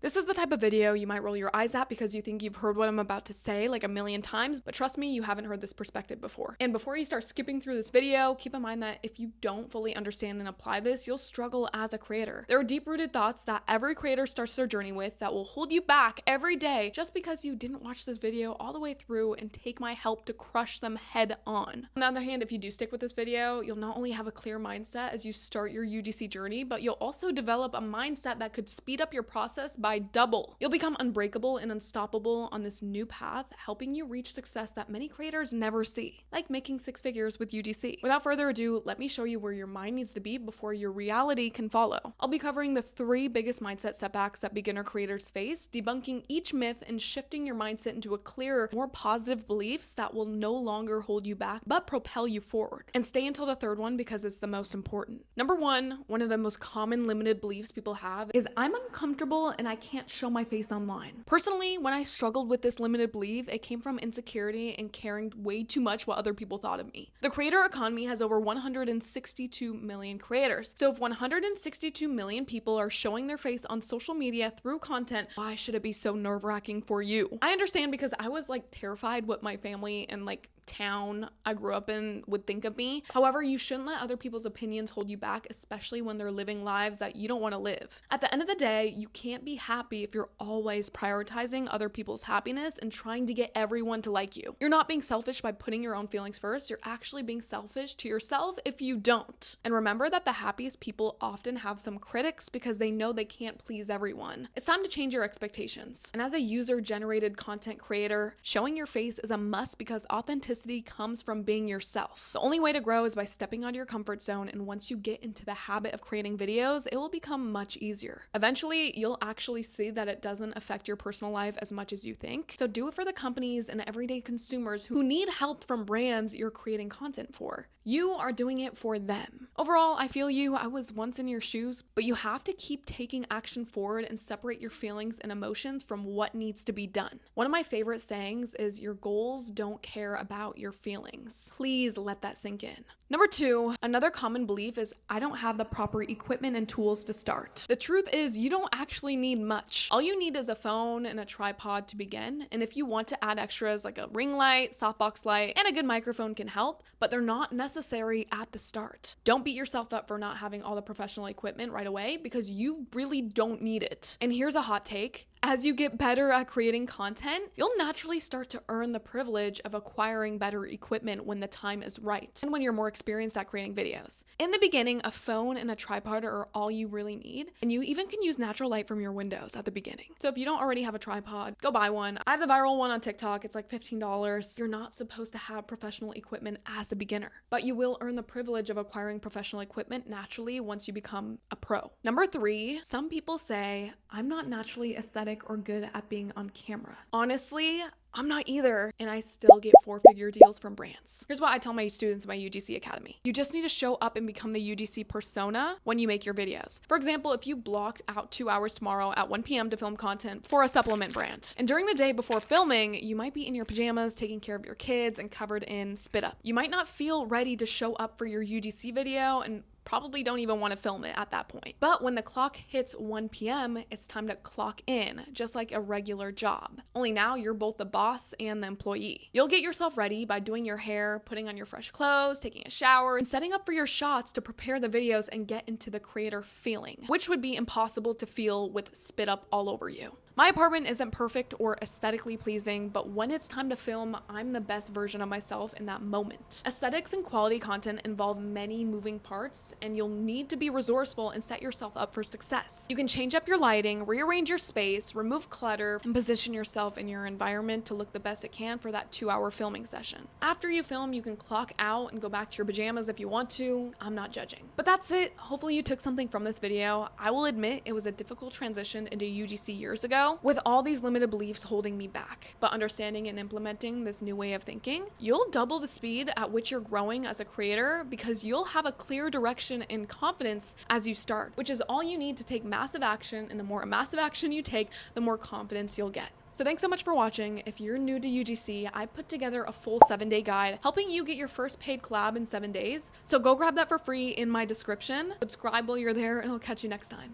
This is the type of video you might roll your eyes at because you think you've heard what I'm about to say like a million times, but trust me, you haven't heard this perspective before. And before you start skipping through this video, keep in mind that if you don't fully understand and apply this, you'll struggle as a creator. There are deep-rooted thoughts that every creator starts their journey with that will hold you back every day just because you didn't watch this video all the way through and take my help to crush them head on. On the other hand, if you do stick with this video, you'll not only have a clear mindset as you start your UGC journey, but you'll also develop a mindset that could speed up your process by double. You'll become unbreakable and unstoppable on this new path, helping you reach success that many creators never see, like making 6 figures with UGC. Without further ado, let me show you where your mind needs to be before your reality can follow. I'll be covering the 3 biggest mindset setbacks that beginner creators face, debunking each myth and shifting your mindset into a clearer, more positive beliefs that will no longer hold you back, but propel you forward. And stay until the 3rd one because it's the most important. Number 1, one of the most common limited beliefs people have is I'm uncomfortable and I can't show my face online. Personally, when I struggled with this limited belief, it came from insecurity and caring way too much what other people thought of me. The creator economy has over 162 million creators. So if 162 million people are showing their face on social media through content, why should it be so nerve-wracking for you? I understand because I was terrified what my family and town I grew up in would think of me. However, you shouldn't let other people's opinions hold you back, especially when they're living lives that you don't want to live. At the end of the day, you can't be happy if you're always prioritizing other people's happiness and trying to get everyone to like you. You're not being selfish by putting your own feelings first. You're actually being selfish to yourself if you don't. And remember that the happiest people often have some critics because they know they can't please everyone. It's time to change your expectations. And as a user-generated content creator, showing your face is a must because authenticity comes from being yourself. The only way to grow is by stepping out of your comfort zone, and once you get into the habit of creating videos, it will become much easier. Eventually, you'll actually see that it doesn't affect your personal life as much as you think. So do it for the companies and everyday consumers who need help from brands you're creating content for. You are doing it for them. Overall, I feel you. I was once in your shoes, but you have to keep taking action forward and separate your feelings and emotions from what needs to be done. One of my favorite sayings is your goals don't care about your feelings. Please let that sink in. Number 2, another common belief is I don't have the proper equipment and tools to start. The truth is you don't actually need much. All you need is a phone and a tripod to begin. And if you want to add extras like a ring light, softbox light, and a good microphone can help, but they're not necessary at the start. Don't beat yourself up for not having all the professional equipment right away because you really don't need it. And here's a hot take. As you get better at creating content, you'll naturally start to earn the privilege of acquiring better equipment when the time is right and when you're more experienced at creating videos. In the beginning, a phone and a tripod are all you really need, and you even can use natural light from your windows at the beginning. So if you don't already have a tripod, go buy one. I have the viral one on TikTok. It's like $15. You're not supposed to have professional equipment as a beginner, but you will earn the privilege of acquiring professional equipment naturally once you become a pro. Number 3, some people say, I'm not naturally aesthetic or good at being on camera. Honestly, I'm not either, and I still get 4-figure deals from brands. Here's what I tell my students in my UGC Academy. You just need to show up and become the UGC persona when you make your videos. For example, if you blocked out 2 hours tomorrow at 1 p.m. to film content for a supplement brand, and during the day before filming, you might be in your pajamas, taking care of your kids, and covered in spit up. You might not feel ready to show up for your UGC video and probably don't even want to film it at that point. But when the clock hits 1 p.m., it's time to clock in, just like a regular job. Only now you're both the boss and the employee. You'll get yourself ready by doing your hair, putting on your fresh clothes, taking a shower, and setting up for your shots to prepare the videos and get into the creator feeling, which would be impossible to feel with spit up all over you. My apartment isn't perfect or aesthetically pleasing, but when it's time to film, I'm the best version of myself in that moment. Aesthetics and quality content involve many moving parts, and you'll need to be resourceful and set yourself up for success. You can change up your lighting, rearrange your space, remove clutter, and position yourself in your environment to look the best it can for that 2-hour filming session. After you film, you can clock out and go back to your pajamas if you want to. I'm not judging. But that's it. Hopefully you took something from this video. I will admit it was a difficult transition into UGC years ago, with all these limited beliefs holding me back. But understanding and implementing this new way of thinking, you'll double the speed at which you're growing as a creator because you'll have a clear direction and confidence as you start, which is all you need to take massive action. And the more massive action you take, the more confidence you'll get. So thanks so much for watching. If you're new to UGC, I put together a full 7-day guide helping you get your first paid collab in 7 days. So go grab that for free in my description. Subscribe while you're there, and I'll catch you next time.